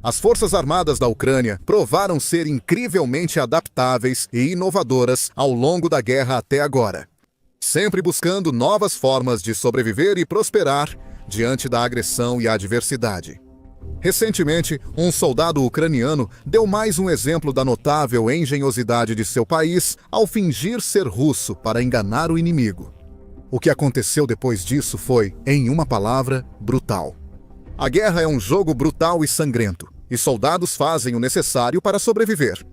As Forças Armadas da Ucrânia provaram ser incrivelmente adaptáveis e inovadoras ao longo da guerra até agora, sempre buscando novas formas de sobreviver e prosperar diante da agressão e adversidade. Recentemente, um soldado ucraniano deu mais um exemplo da notável engenhosidade de seu país ao fingir ser russo para enganar o inimigo. O que aconteceu depois disso foi, em uma palavra, brutal. A guerra é um jogo brutal e sangrento, e soldados fazem o necessário para sobreviver.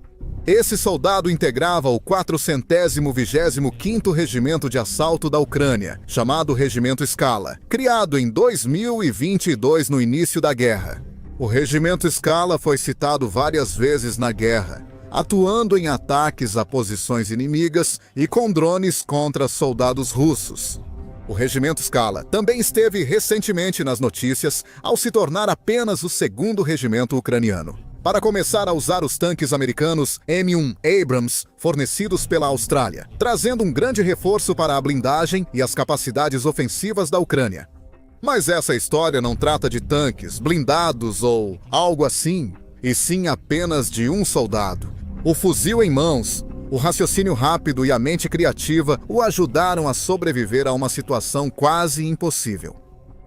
Esse soldado integrava o 425º Regimento de Assalto da Ucrânia, chamado Regimento Skala, criado em 2022 no início da guerra. O Regimento Skala foi citado várias vezes na guerra, atuando em ataques a posições inimigas e com drones contra soldados russos. O Regimento Skala também esteve recentemente nas notícias ao se tornar apenas o 2º regimento ucraniano, para começar a usar os tanques americanos M1 Abrams fornecidos pela Austrália, trazendo um grande reforço para a blindagem e as capacidades ofensivas da Ucrânia. Mas essa história não trata de tanques, blindados ou algo assim, e sim apenas de um soldado. O fuzil em mãos, o raciocínio rápido e a mente criativa o ajudaram a sobreviver a uma situação quase impossível.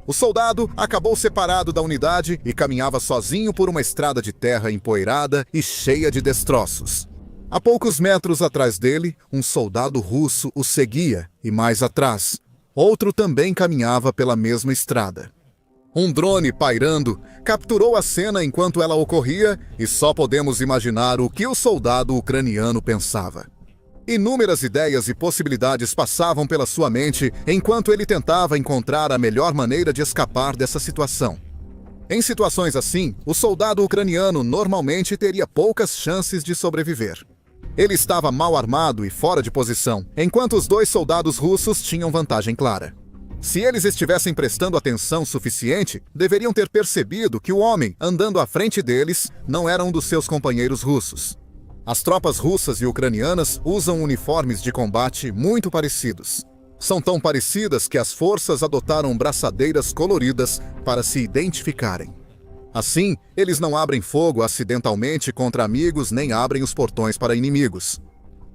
O soldado acabou separado da unidade e caminhava sozinho por uma estrada de terra empoeirada e cheia de destroços. A poucos metros atrás dele, um soldado russo o seguia e mais atrás, outro também caminhava pela mesma estrada. Um drone pairando capturou a cena enquanto ela ocorria e só podemos imaginar o que o soldado ucraniano pensava. Inúmeras ideias e possibilidades passavam pela sua mente enquanto ele tentava encontrar a melhor maneira de escapar dessa situação. Em situações assim, o soldado ucraniano normalmente teria poucas chances de sobreviver. Ele estava mal armado e fora de posição, enquanto os dois soldados russos tinham vantagem clara. Se eles estivessem prestando atenção suficiente, deveriam ter percebido que o homem andando à frente deles não era um dos seus companheiros russos. As tropas russas e ucranianas usam uniformes de combate muito parecidos. São tão parecidas que as forças adotaram braçadeiras coloridas para se identificarem. Assim, eles não abrem fogo acidentalmente contra amigos nem abrem os portões para inimigos.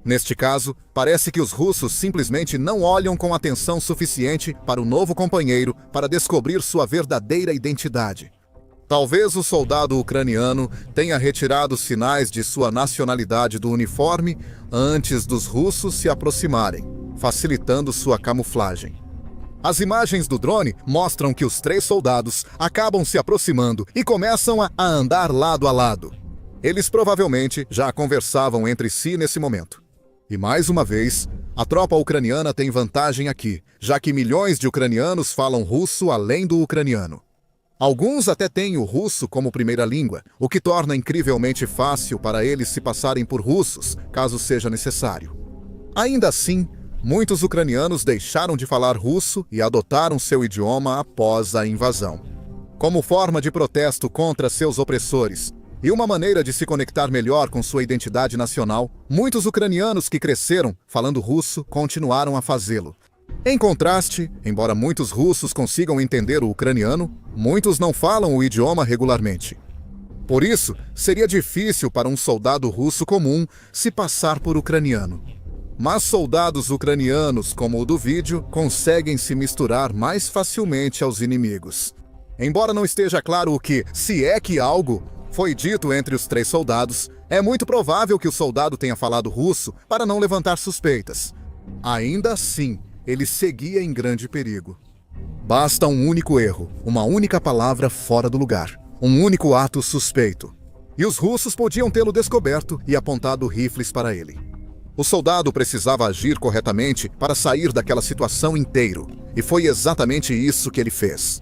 Neste caso, parece que os russos simplesmente não olham com atenção suficiente para o novo companheiro para descobrir sua verdadeira identidade. Talvez o soldado ucraniano tenha retirado sinais de sua nacionalidade do uniforme antes dos russos se aproximarem, facilitando sua camuflagem. As imagens do drone mostram que os 3 soldados acabam se aproximando e começam a andar lado a lado. Eles provavelmente já conversavam entre si nesse momento. E mais uma vez, a tropa ucraniana tem vantagem aqui, já que milhões de ucranianos falam russo além do ucraniano. Alguns até têm o russo como primeira língua, o que torna incrivelmente fácil para eles se passarem por russos, caso seja necessário. Ainda assim, muitos ucranianos deixaram de falar russo e adotaram seu idioma após a invasão, como forma de protesto contra seus opressores. E uma maneira de se conectar melhor com sua identidade nacional, muitos ucranianos que cresceram falando russo continuaram a fazê-lo. Em contraste, embora muitos russos consigam entender o ucraniano, muitos não falam o idioma regularmente. Por isso, seria difícil para um soldado russo comum se passar por ucraniano. Mas soldados ucranianos, como o do vídeo, conseguem se misturar mais facilmente aos inimigos. Embora não esteja claro o que, se é que algo, foi dito entre os 3 soldados, é muito provável que o soldado tenha falado russo para não levantar suspeitas. Ainda assim, ele seguia em grande perigo. Basta um único erro, uma única palavra fora do lugar, um único ato suspeito. E os russos podiam tê-lo descoberto e apontado rifles para ele. O soldado precisava agir corretamente para sair daquela situação inteiro, e foi exatamente isso que ele fez.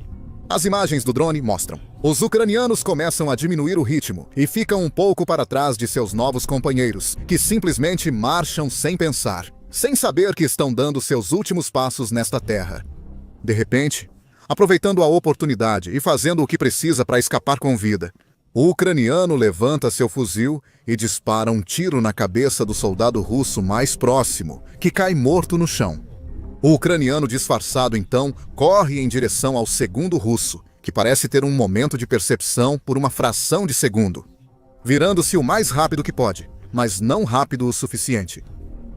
As imagens do drone mostram. Os ucranianos começam a diminuir o ritmo e ficam um pouco para trás de seus novos companheiros, que simplesmente marcham sem pensar, sem saber que estão dando seus últimos passos nesta terra. De repente, aproveitando a oportunidade e fazendo o que precisa para escapar com vida, o ucraniano levanta seu fuzil e dispara um tiro na cabeça do soldado russo mais próximo, que cai morto no chão. O ucraniano disfarçado, então, corre em direção ao 2º russo que parece ter um momento de percepção por uma fração de segundo, virando-se o mais rápido que pode, mas não rápido o suficiente.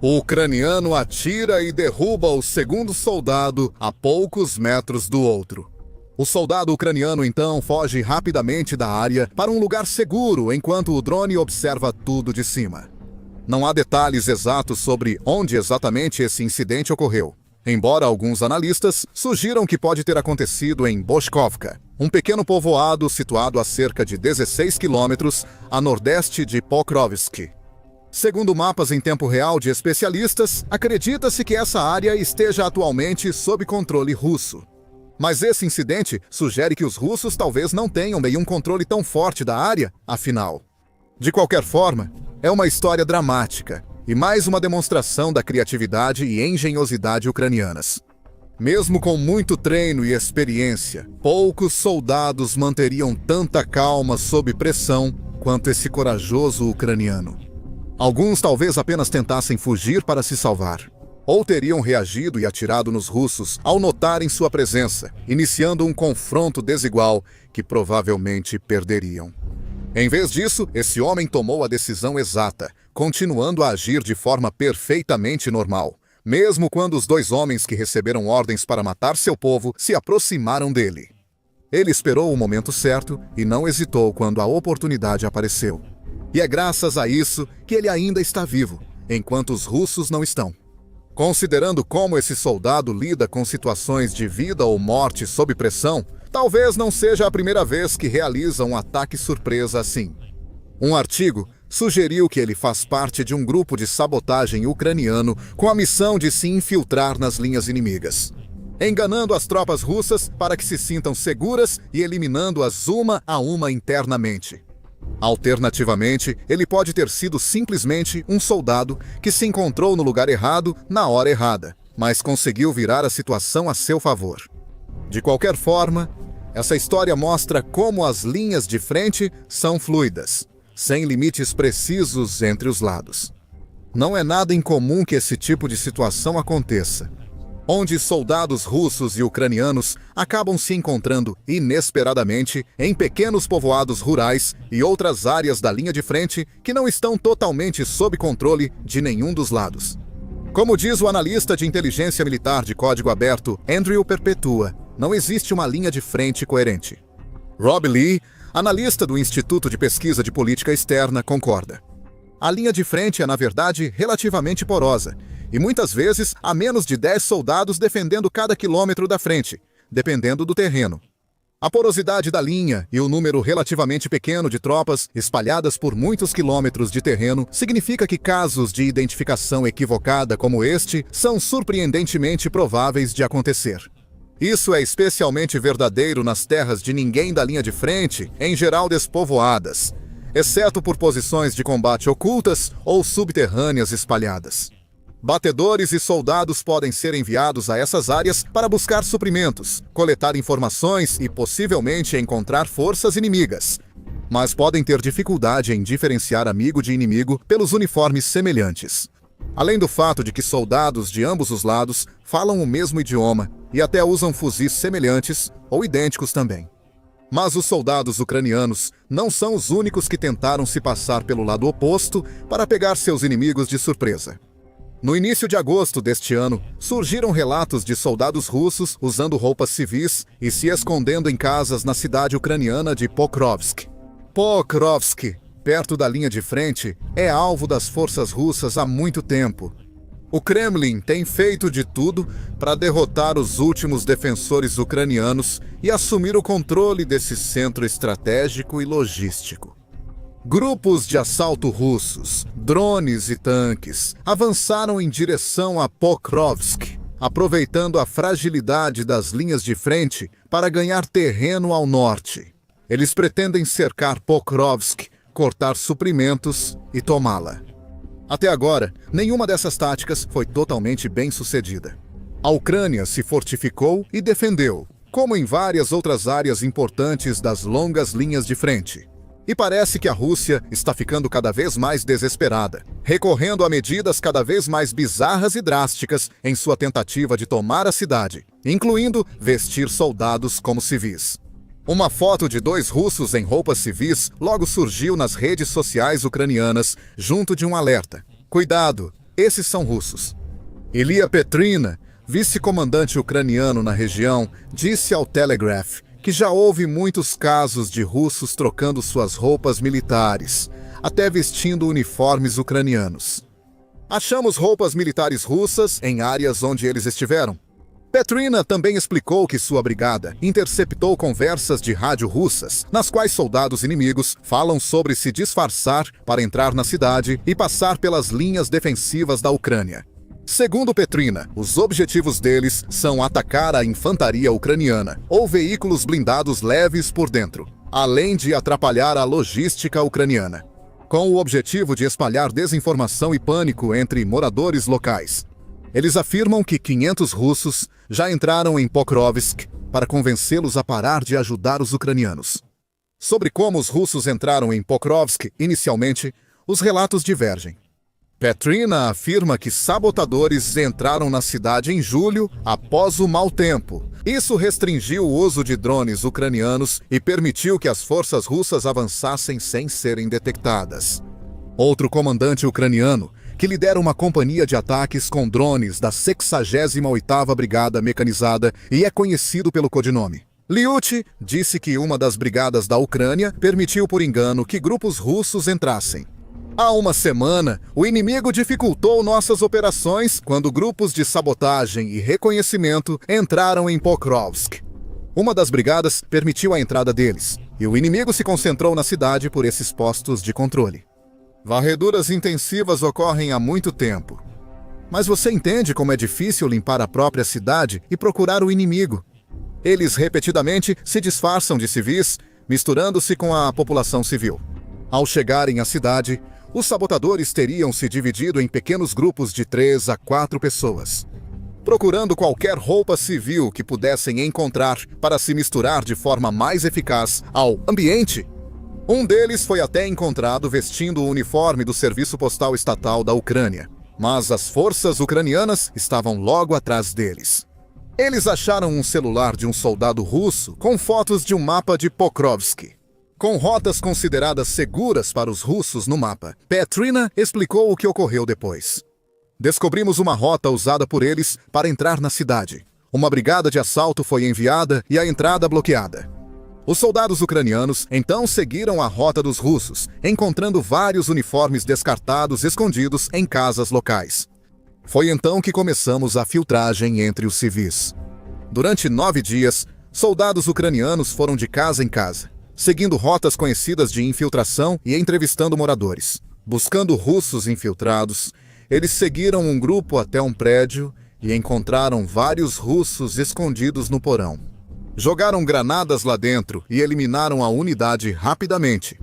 O ucraniano atira e derruba o segundo soldado a poucos metros do outro. O soldado ucraniano então foge rapidamente da área para um lugar seguro enquanto o drone observa tudo de cima. Não há detalhes exatos sobre onde exatamente esse incidente ocorreu, embora alguns analistas sugiram que pode ter acontecido em Boshkovka, um pequeno povoado situado a cerca de 16 quilômetros a nordeste de Pokrovsk. Segundo mapas em tempo real de especialistas, acredita-se que essa área esteja atualmente sob controle russo. Mas esse incidente sugere que os russos talvez não tenham nenhum controle tão forte da área, afinal. De qualquer forma, é uma história dramática e mais uma demonstração da criatividade e engenhosidade ucranianas. Mesmo com muito treino e experiência, poucos soldados manteriam tanta calma sob pressão quanto esse corajoso ucraniano. Alguns talvez apenas tentassem fugir para se salvar, ou teriam reagido e atirado nos russos ao notarem sua presença, iniciando um confronto desigual que provavelmente perderiam. Em vez disso, esse homem tomou a decisão exata, continuando a agir de forma perfeitamente normal, mesmo quando os dois homens que receberam ordens para matar seu povo se aproximaram dele. Ele esperou o momento certo e não hesitou quando a oportunidade apareceu. E é graças a isso que ele ainda está vivo, enquanto os russos não estão. Considerando como esse soldado lida com situações de vida ou morte sob pressão, talvez não seja a primeira vez que realiza um ataque surpresa assim. Um artigo sugeriu que ele faz parte de um grupo de sabotagem ucraniano com a missão de se infiltrar nas linhas inimigas, enganando as tropas russas para que se sintam seguras e eliminando-as uma a uma internamente. Alternativamente, ele pode ter sido simplesmente um soldado que se encontrou no lugar errado na hora errada, mas conseguiu virar a situação a seu favor. De qualquer forma, essa história mostra como as linhas de frente são fluidas, sem limites precisos entre os lados. Não é nada incomum que esse tipo de situação aconteça, onde soldados russos e ucranianos acabam se encontrando inesperadamente em pequenos povoados rurais e outras áreas da linha de frente que não estão totalmente sob controle de nenhum dos lados. Como diz o analista de inteligência militar de código aberto Andrew Perpetua, não existe uma linha de frente coerente. Rob Lee, analista do Instituto de Pesquisa de Política Externa, concorda. A linha de frente é, na verdade, relativamente porosa, e muitas vezes há menos de 10 soldados defendendo cada quilômetro da frente, dependendo do terreno. A porosidade da linha e o número relativamente pequeno de tropas espalhadas por muitos quilômetros de terreno significa que casos de identificação equivocada como este são surpreendentemente prováveis de acontecer. Isso é especialmente verdadeiro nas terras de ninguém da linha de frente, em geral despovoadas, exceto por posições de combate ocultas ou subterrâneas espalhadas. Batedores e soldados podem ser enviados a essas áreas para buscar suprimentos, coletar informações e possivelmente encontrar forças inimigas, mas podem ter dificuldade em diferenciar amigo de inimigo pelos uniformes semelhantes. Além do fato de que soldados de ambos os lados falam o mesmo idioma e até usam fuzis semelhantes ou idênticos também. Mas os soldados ucranianos não são os únicos que tentaram se passar pelo lado oposto para pegar seus inimigos de surpresa. No início de agosto deste ano, surgiram relatos de soldados russos usando roupas civis e se escondendo em casas na cidade ucraniana de Pokrovsk. Pokrovsk, perto da linha de frente, é alvo das forças russas há muito tempo. O Kremlin tem feito de tudo para derrotar os últimos defensores ucranianos e assumir o controle desse centro estratégico e logístico. Grupos de assalto russos, drones e tanques avançaram em direção a Pokrovsk, aproveitando a fragilidade das linhas de frente para ganhar terreno ao norte. Eles pretendem cercar Pokrovsk, cortar suprimentos e tomá-la. Até agora, nenhuma dessas táticas foi totalmente bem-sucedida. A Ucrânia se fortificou e defendeu, como em várias outras áreas importantes das longas linhas de frente. E parece que a Rússia está ficando cada vez mais desesperada, recorrendo a medidas cada vez mais bizarras e drásticas em sua tentativa de tomar a cidade, incluindo vestir soldados como civis. Uma foto de dois russos em roupas civis logo surgiu nas redes sociais ucranianas, junto de um alerta. Cuidado, esses são russos. Ilya Petrina, vice-comandante ucraniano na região, disse ao Telegraph que já houve muitos casos de russos trocando suas roupas militares, até vestindo uniformes ucranianos. Achamos roupas militares russas em áreas onde eles estiveram. Petrina também explicou que sua brigada interceptou conversas de rádio russas, nas quais soldados inimigos falam sobre se disfarçar para entrar na cidade e passar pelas linhas defensivas da Ucrânia. Segundo Petrina, os objetivos deles são atacar a infantaria ucraniana ou veículos blindados leves por dentro, além de atrapalhar a logística ucraniana, com o objetivo de espalhar desinformação e pânico entre moradores locais. Eles afirmam que 500 russos já entraram em Pokrovsk para convencê-los a parar de ajudar os ucranianos. Sobre como os russos entraram em Pokrovsk inicialmente, os relatos divergem. Petrina afirma que sabotadores entraram na cidade em julho após o mau tempo. Isso restringiu o uso de drones ucranianos e permitiu que as forças russas avançassem sem serem detectadas. Outro comandante ucraniano, que lidera uma companhia de ataques com drones da 68ª Brigada Mecanizada e é conhecido pelo codinome Lyuty, disse que uma das brigadas da Ucrânia permitiu por engano que grupos russos entrassem. Há uma semana, o inimigo dificultou nossas operações quando grupos de sabotagem e reconhecimento entraram em Pokrovsk. Uma das brigadas permitiu a entrada deles, e o inimigo se concentrou na cidade por esses postos de controle. Varreduras intensivas ocorrem há muito tempo. Mas você entende como é difícil limpar a própria cidade e procurar o inimigo. Eles repetidamente se disfarçam de civis, misturando-se com a população civil. Ao chegarem à cidade, os sabotadores teriam se dividido em pequenos grupos de 3 a 4 pessoas, procurando qualquer roupa civil que pudessem encontrar para se misturar de forma mais eficaz ao ambiente. Um deles foi até encontrado vestindo o uniforme do Serviço Postal Estatal da Ucrânia, mas as forças ucranianas estavam logo atrás deles. Eles acharam um celular de um soldado russo com fotos de um mapa de Pokrovsk, com rotas consideradas seguras para os russos no mapa. Petrina explicou o que ocorreu depois. Descobrimos uma rota usada por eles para entrar na cidade. Uma brigada de assalto foi enviada e a entrada bloqueada. Os soldados ucranianos então seguiram a rota dos russos, encontrando vários uniformes descartados escondidos em casas locais. Foi então que começamos a filtragem entre os civis. Durante 9 dias, soldados ucranianos foram de casa em casa, seguindo rotas conhecidas de infiltração e entrevistando moradores. Buscando russos infiltrados, eles seguiram um grupo até um prédio e encontraram vários russos escondidos no porão. Jogaram granadas lá dentro e eliminaram a unidade rapidamente.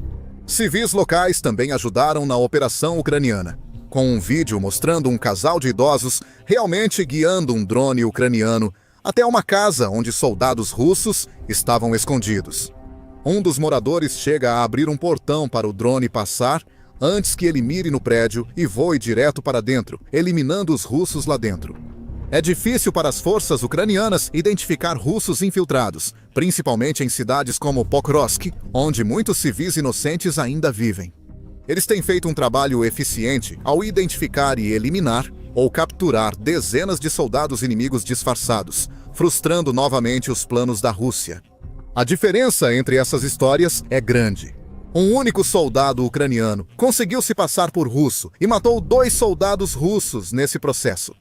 Civis locais também ajudaram na operação ucraniana, com um vídeo mostrando um casal de idosos realmente guiando um drone ucraniano até uma casa onde soldados russos estavam escondidos. Um dos moradores chega a abrir um portão para o drone passar antes que ele mire no prédio e voe direto para dentro, eliminando os russos lá dentro. É difícil para as forças ucranianas identificar russos infiltrados, principalmente em cidades como Pokrovsk, onde muitos civis inocentes ainda vivem. Eles têm feito um trabalho eficiente ao identificar e eliminar ou capturar dezenas de soldados inimigos disfarçados, frustrando novamente os planos da Rússia. A diferença entre essas histórias é grande. Um único soldado ucraniano conseguiu se passar por russo e matou 2 soldados russos nesse processo.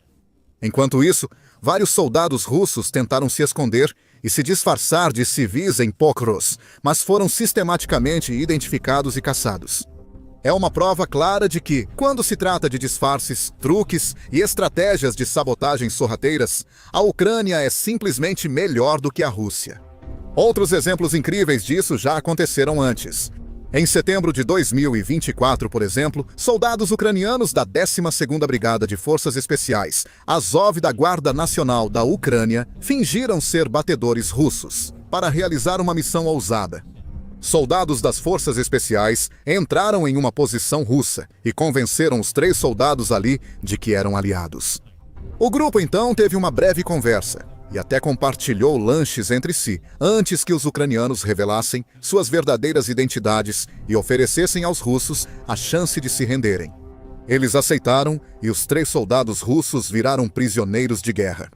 Enquanto isso, vários soldados russos tentaram se esconder e se disfarçar de civis em Pokrovsk, mas foram sistematicamente identificados e caçados. É uma prova clara de que, quando se trata de disfarces, truques e estratégias de sabotagem sorrateiras, a Ucrânia é simplesmente melhor do que a Rússia. Outros exemplos incríveis disso já aconteceram antes. Em setembro de 2024, por exemplo, soldados ucranianos da 12ª Brigada de Forças Especiais, Azov da Guarda Nacional da Ucrânia, fingiram ser batedores russos para realizar uma missão ousada. Soldados das Forças Especiais entraram em uma posição russa e convenceram os 3 soldados ali de que eram aliados. O grupo então teve uma breve conversa. e até compartilhou lanches entre si, antes que os ucranianos revelassem suas verdadeiras identidades e oferecessem aos russos a chance de se renderem. Eles aceitaram e os 3 soldados russos viraram prisioneiros de guerra.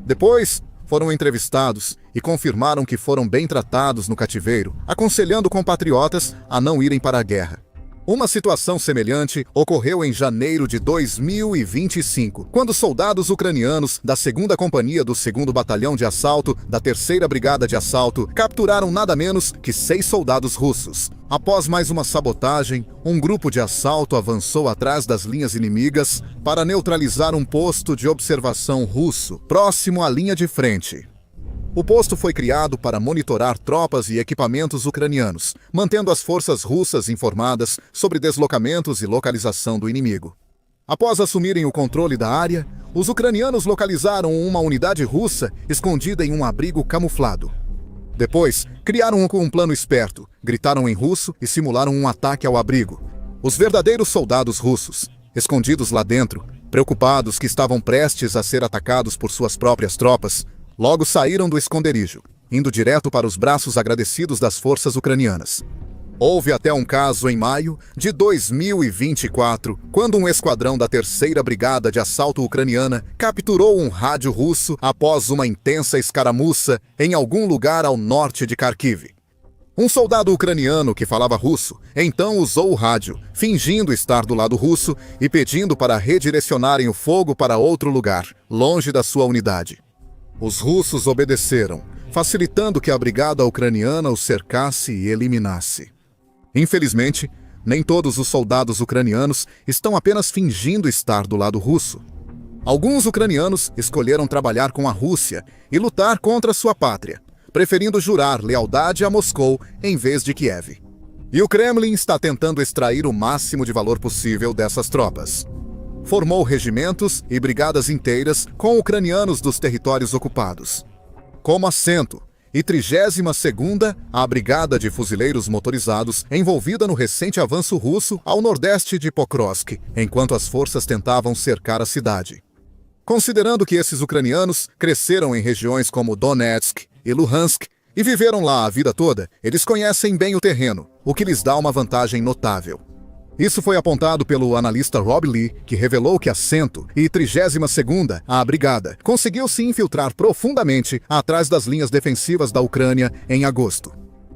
Depois, foram entrevistados e confirmaram que foram bem tratados no cativeiro, aconselhando compatriotas a não irem para a guerra. Uma situação semelhante ocorreu em janeiro de 2025, quando soldados ucranianos da 2ª Companhia do 2º Batalhão de Assalto da 3ª Brigada de Assalto capturaram nada menos que 6 soldados russos. Após mais uma sabotagem, um grupo de assalto avançou atrás das linhas inimigas para neutralizar um posto de observação russo próximo à linha de frente. O posto foi criado para monitorar tropas e equipamentos ucranianos, mantendo as forças russas informadas sobre deslocamentos e localização do inimigo. Após assumirem o controle da área, os ucranianos localizaram uma unidade russa escondida em um abrigo camuflado. Depois, criaram um plano esperto, gritaram em russo e simularam um ataque ao abrigo. Os verdadeiros soldados russos, escondidos lá dentro, preocupados que estavam prestes a ser atacados por suas próprias tropas, logo saíram do esconderijo, indo direto para os braços agradecidos das forças ucranianas. Houve até um caso em maio de 2024, quando um esquadrão da 3ª Brigada de Assalto ucraniana capturou um rádio russo após uma intensa escaramuça em algum lugar ao norte de Kharkiv. Um soldado ucraniano que falava russo então usou o rádio, fingindo estar do lado russo e pedindo para redirecionarem o fogo para outro lugar, longe da sua unidade. Os russos obedeceram, facilitando que a brigada ucraniana os cercasse e eliminasse. Infelizmente, nem todos os soldados ucranianos estão apenas fingindo estar do lado russo. Alguns ucranianos escolheram trabalhar com a Rússia e lutar contra sua pátria, preferindo jurar lealdade a Moscou em vez de Kiev. E o Kremlin está tentando extrair o máximo de valor possível dessas tropas. Formou regimentos e brigadas inteiras com ucranianos dos territórios ocupados. Como a 132ª, a Brigada de Fuzileiros Motorizados, envolvida no recente avanço russo ao nordeste de Pokrovsk, enquanto as forças tentavam cercar a cidade. Considerando que esses ucranianos cresceram em regiões como Donetsk e Luhansk e viveram lá a vida toda, eles conhecem bem o terreno, o que lhes dá uma vantagem notável. Isso foi apontado pelo analista Rob Lee, que revelou que a 132ª, a brigada, conseguiu se infiltrar profundamente atrás das linhas defensivas da Ucrânia em agosto.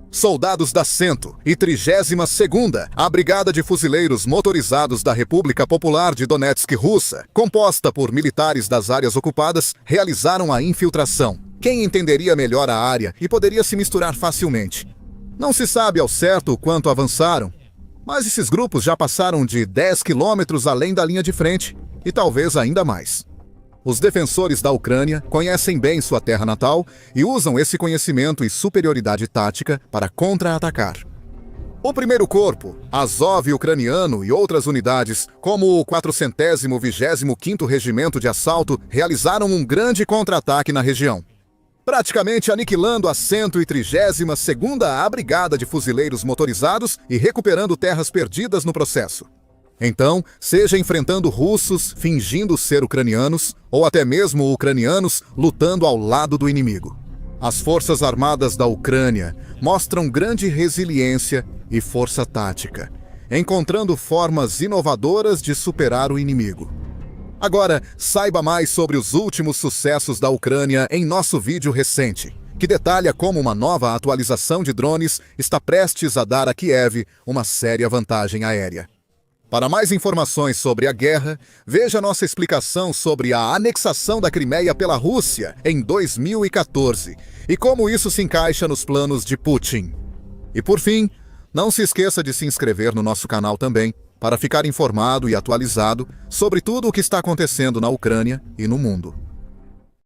Soldados da 132ª, a Brigada de Fuzileiros Motorizados da República Popular de Donetsk russa, composta por militares das áreas ocupadas, realizaram a infiltração. Quem entenderia melhor a área e poderia se misturar facilmente? Não se sabe ao certo o quanto avançaram, mas esses grupos já passaram de 10 quilômetros além da linha de frente, e talvez ainda mais. Os defensores da Ucrânia conhecem bem sua terra natal e usam esse conhecimento e superioridade tática para contra-atacar. O primeiro corpo, Azov ucraniano e outras unidades, como o 425º Regimento de Assalto, realizaram um grande contra-ataque na região, praticamente aniquilando a 132ª, a Brigada de Fuzileiros Motorizados e recuperando terras perdidas no processo. Então, seja enfrentando russos fingindo ser ucranianos, ou até mesmo ucranianos lutando ao lado do inimigo. As Forças Armadas da Ucrânia mostram grande resiliência e força tática, encontrando formas inovadoras de superar o inimigo. Agora, saiba mais sobre os últimos sucessos da Ucrânia em nosso vídeo recente, que detalha como uma nova atualização de drones está prestes a dar a Kiev uma séria vantagem aérea. Para mais informações sobre a guerra, veja nossa explicação sobre a anexação da Crimeia pela Rússia em 2014 e como isso se encaixa nos planos de Putin. E por fim, não se esqueça de se inscrever no nosso canal também, para ficar informado e atualizado sobre tudo o que está acontecendo na Ucrânia e no mundo.